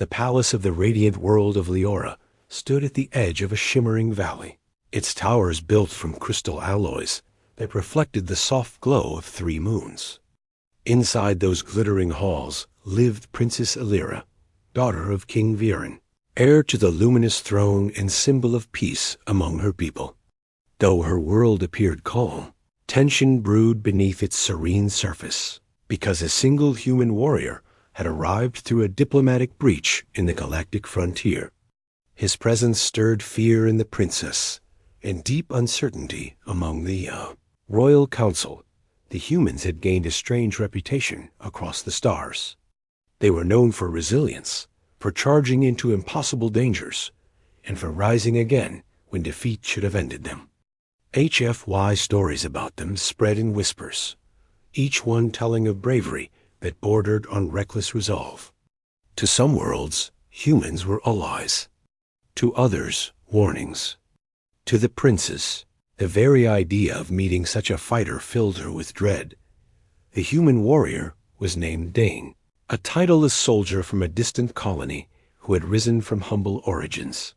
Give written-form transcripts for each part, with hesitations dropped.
The palace of the radiant world of Leora stood at the edge of a shimmering valley, its towers built from crystal alloys that reflected the soft glow of 3 moons. Inside those glittering halls lived Princess Elira, daughter of King Viren, heir to the luminous throne and symbol of peace among her people. Though her world appeared calm, tension brewed beneath its serene surface, because a single human warrior had arrived through a diplomatic breach in the galactic frontier. His presence stirred fear in the princess and deep uncertainty among the royal council. The humans had gained a strange reputation across the stars. They were known for resilience, for charging into impossible dangers, and for rising again when defeat should have ended them. HFY stories about them spread in whispers, each one telling of bravery that bordered on reckless resolve. To some worlds, humans were allies. To others, warnings. To the princess, the very idea of meeting such a fighter filled her with dread. The human warrior was named Dane, a titleless soldier from a distant colony who had risen from humble origins.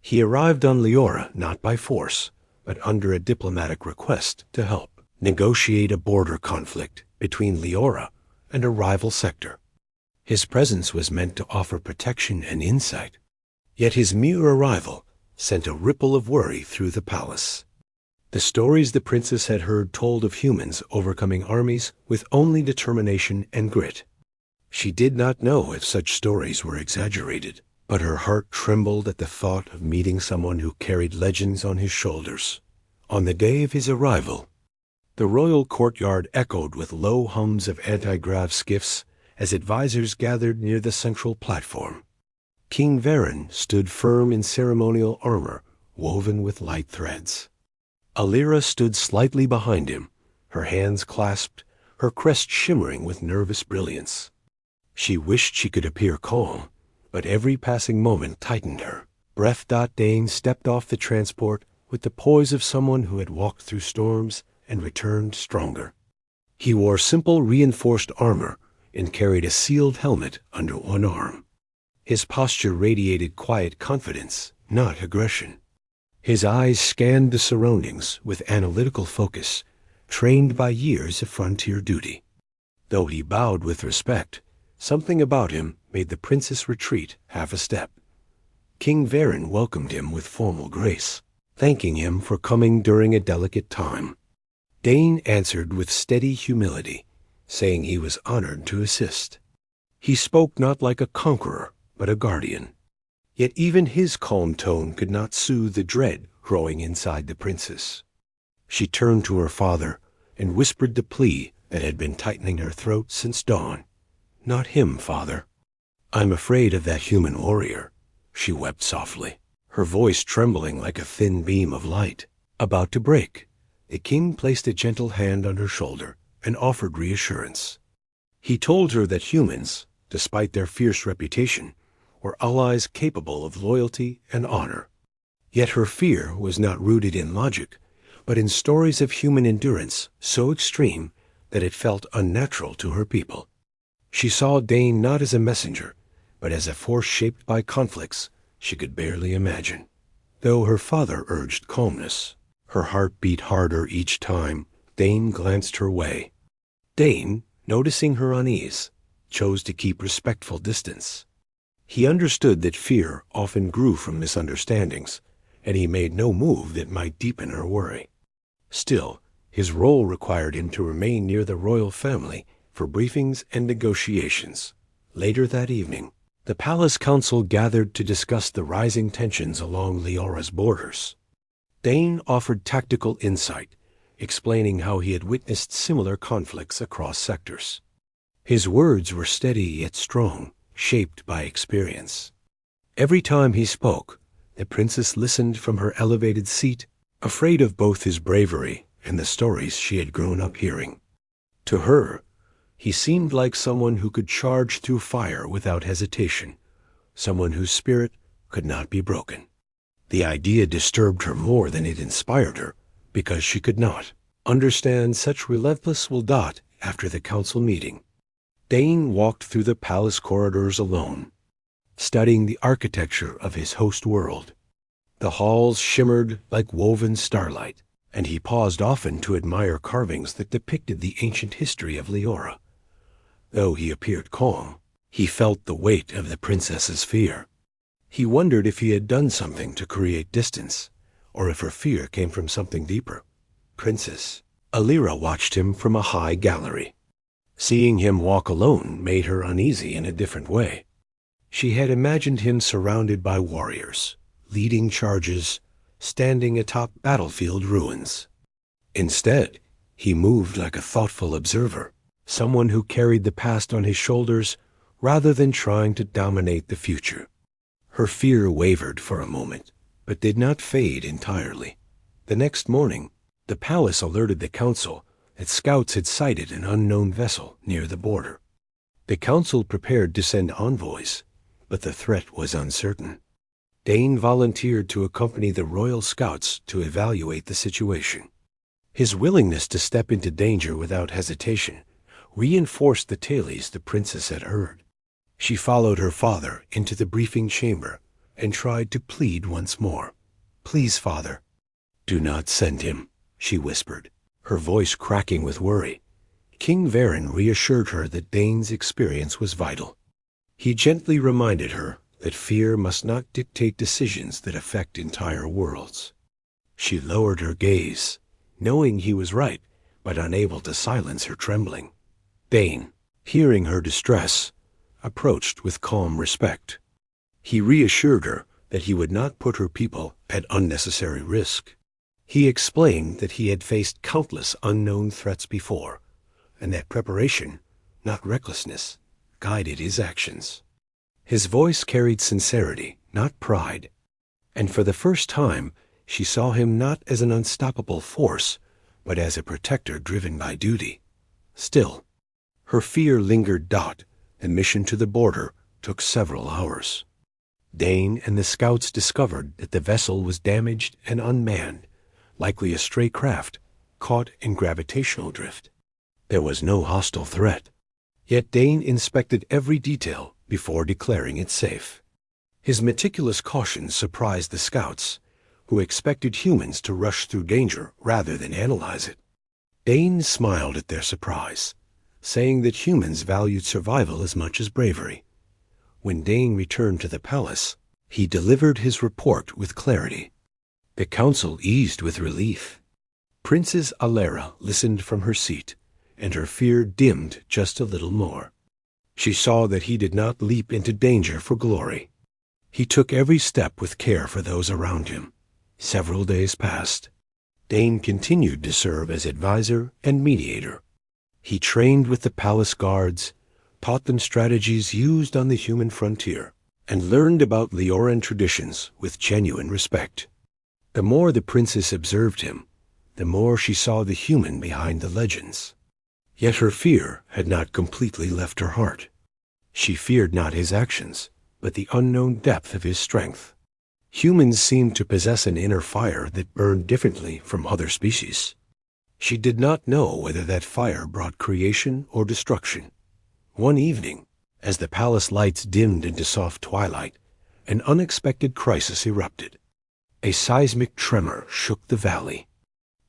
He arrived on Leora not by force, but under a diplomatic request to help negotiate a border conflict between Leora and a rival sector. His presence was meant to offer protection and insight, yet his mere arrival sent a ripple of worry through the palace. The stories the princess had heard told of humans overcoming armies with only determination and grit. She did not know if such stories were exaggerated, but her heart trembled at the thought of meeting someone who carried legends on his shoulders. On the day of his arrival, the royal courtyard echoed with low hums of anti-grav skiffs as advisors gathered near the central platform. King Viren stood firm in ceremonial armor woven with light threads. Elira stood slightly behind him, her hands clasped, her crest shimmering with nervous brilliance. She wished she could appear calm, but every passing moment tightened her. Breath. Dane stepped off the transport with the poise of someone who had walked through storms and returned stronger. He wore simple reinforced armor and carried a sealed helmet under one arm. His posture radiated quiet confidence, not aggression. His eyes scanned the surroundings with analytical focus, trained by years of frontier duty. Though he bowed with respect, something about him made the princess retreat half a step. King Viren welcomed him with formal grace, thanking him for coming during a delicate time. Dane answered with steady humility, saying he was honored to assist. He spoke not like a conqueror, but a guardian. Yet even his calm tone could not soothe the dread growing inside the princess. She turned to her father and whispered the plea that had been tightening her throat since dawn. "Not him, father. I'm afraid of that human warrior," she wept softly, her voice trembling like a thin beam of light. About to break, the king placed a gentle hand on her shoulder and offered reassurance. He told her that humans, despite their fierce reputation, were allies capable of loyalty and honor. Yet her fear was not rooted in logic, but in stories of human endurance so extreme that it felt unnatural to her people. She saw Dane not as a messenger, but as a force shaped by conflicts she could barely imagine. Though her father urged calmness, her heart beat harder each time Dane glanced her way. Dane, noticing her unease, chose to keep respectful distance. He understood that fear often grew from misunderstandings, and he made no move that might deepen her worry. Still, his role required him to remain near the royal family for briefings and negotiations. Later that evening, the palace council gathered to discuss the rising tensions along Leora's borders. Dane offered tactical insight, explaining how he had witnessed similar conflicts across sectors. His words were steady yet strong, shaped by experience. Every time he spoke, the princess listened from her elevated seat, afraid of both his bravery and the stories she had grown up hearing. To her, he seemed like someone who could charge through fire without hesitation, someone whose spirit could not be broken. The idea disturbed her more than it inspired her, because she could not understand such relentless will. After the council meeting, Dane walked through the palace corridors alone. studying the architecture of his host world. The halls shimmered like woven starlight, and he paused often to admire carvings that depicted the ancient history of Leora. Though he appeared calm, he felt the weight of the princess's fear. He wondered if he had done something to create distance, or if her fear came from something deeper. Princess Alira watched him from a high gallery. Seeing him walk alone made her uneasy in a different way. She had imagined him surrounded by warriors, leading charges, standing atop battlefield ruins. Instead, he moved like a thoughtful observer, someone who carried the past on his shoulders rather than trying to dominate the future. Her fear wavered for a moment, but did not fade entirely. The next morning, the palace alerted the council that scouts had sighted an unknown vessel near the border. The council prepared to send envoys, but the threat was uncertain. Dane volunteered to accompany the royal scouts to evaluate the situation. His willingness to step into danger without hesitation reinforced the tales the princess had heard. She followed her father into the briefing chamber and tried to plead once more. "Please, father." "Do not send him," she whispered, her voice cracking with worry. King Varen reassured her that Dane's experience was vital. He gently reminded her that fear must not dictate decisions that affect entire worlds. She lowered her gaze, knowing he was right, but unable to silence her trembling. Dane, hearing her distress, approached with calm respect. He reassured her that he would not put her people at unnecessary risk. He explained that he had faced countless unknown threats before, and that preparation, not recklessness, guided his actions. His voice carried sincerity, not pride, and for the first time she saw him not as an unstoppable force, but as a protector driven by duty. Still, her fear lingered. The mission to the border took several hours. Dane and the scouts discovered that the vessel was damaged and unmanned, likely a stray craft caught in gravitational drift. There was no hostile threat, yet Dane inspected every detail before declaring it safe. His meticulous caution surprised the scouts, who expected humans to rush through danger rather than analyze it. Dane smiled at their surprise, saying that humans valued survival as much as bravery. When Dane returned to the palace, he delivered his report with clarity. The council eased with relief. Princess Alera listened from her seat, and her fear dimmed just a little more. She saw that he did not leap into danger for glory. He took every step with care for those around him. Several days passed. Dane continued to serve as advisor and mediator. He trained with the palace guards, taught them strategies used on the human frontier, and learned about Leoran traditions with genuine respect. The more the princess observed him, the more she saw the human behind the legends. Yet her fear had not completely left her heart. She feared not his actions, but the unknown depth of his strength. Humans seemed to possess an inner fire that burned differently from other species. She did not know whether that fire brought creation or destruction. One evening, as the palace lights dimmed into soft twilight, an unexpected crisis erupted. A seismic tremor shook the valley.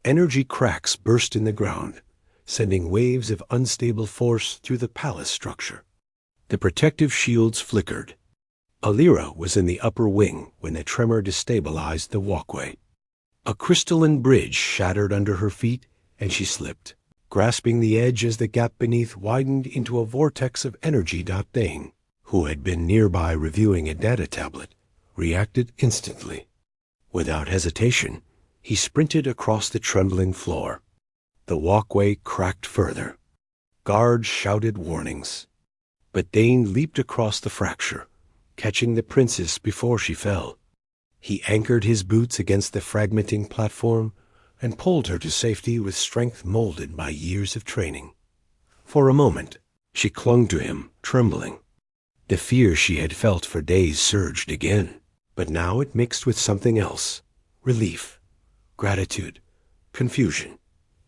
Energy cracks burst in the ground, sending waves of unstable force through the palace structure. The protective shields flickered. Alira was in the upper wing when the tremor destabilized the walkway. A crystalline bridge shattered under her feet, and she slipped, grasping the edge as the gap beneath widened into a vortex of energy. Dane, who had been nearby reviewing a data tablet, reacted instantly. Without hesitation, he sprinted across the trembling floor. The walkway cracked further. Guards shouted warnings. But Dane leaped across the fracture, catching the princess before she fell. He anchored his boots against the fragmenting platform and pulled her to safety with strength molded by years of training. For a moment, she clung to him, trembling. The fear she had felt for days surged again, but now it mixed with something else: relief, gratitude, confusion.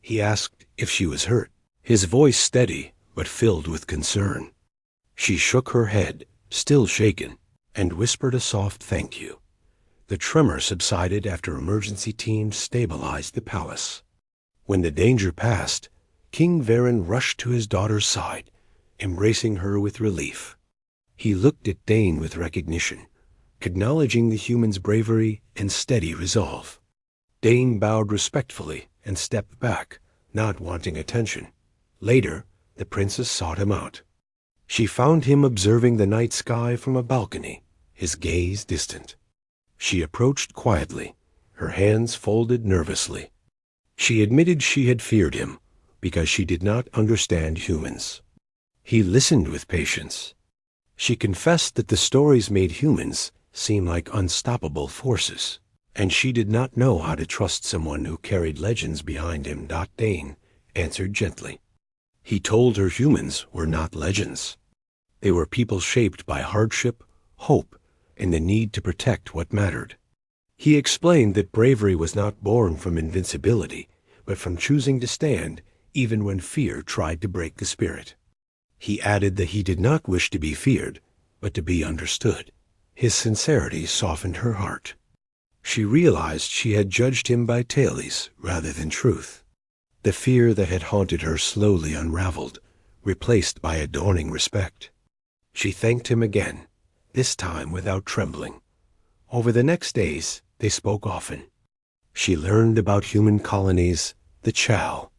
He asked if she was hurt, his voice steady but filled with concern. She shook her head, still shaken, and whispered a soft thank you. The tremor subsided after emergency teams stabilized the palace. When the danger passed, King Varen rushed to his daughter's side, embracing her with relief. He looked at Dane with recognition, acknowledging the human's bravery and steady resolve. Dane bowed respectfully and stepped back, not wanting attention. Later, the princess sought him out. She found him observing the night sky from a balcony, his gaze distant. She approached quietly, her hands folded nervously. She admitted she had feared him because she did not understand humans. He listened with patience. She confessed that the stories made humans seem like unstoppable forces, and she did not know how to trust someone who carried legends behind him. Dane answered gently. He told her humans were not legends. They were people shaped by hardship, hope, and the need to protect what mattered. He explained that bravery was not born from invincibility, but from choosing to stand even when fear tried to break the spirit. He added that he did not wish to be feared, but to be understood. His sincerity softened her heart. She realized she had judged him by tailies rather than truth. The fear that had haunted her slowly unraveled, replaced by a dawning respect. She thanked him again, this time without trembling. Over the next days, they spoke often. She learned about human colonies, the Chow,